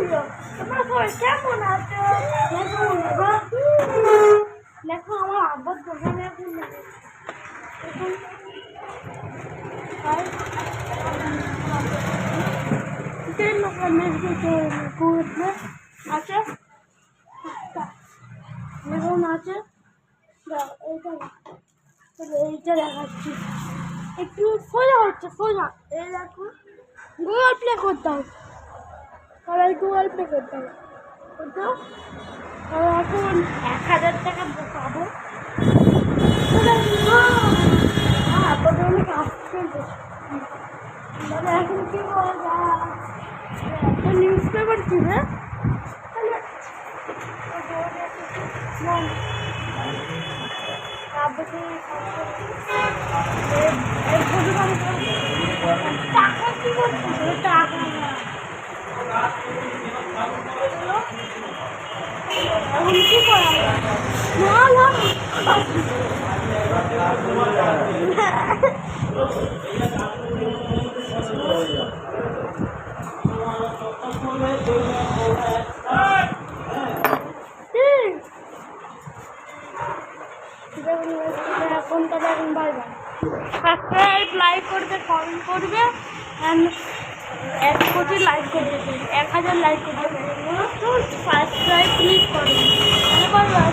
বন্ধুরা, তোমরা সবাই কেমন আছো? দেখো আমার আব্বার দোকানে এখন আছে এখন আছে এইটা দেখাচ্ছি একটু সোজা হচ্ছে সোজা। এই দেখো গুগল প্লে করতে হবে, সবাই গুগল পে করতে হবে। তবে এখন 1000 টাকা পাবো। অনেক আসছে তবে এখন কি করা যায়, একটা নিউজ পেপার কিনে টাকা কি করছে টাকা এখন কি করা এখন তবে এখন বাই বাই। সাবস্ক্রাইব লাইক করবে কমেন্ট করবে অ্যান্ড 1 কোটি লাইক করতে চাই, 1000 লাইক করতে চাই। সাবস্ক্রাইব ক্লিক করবে। Bye bye.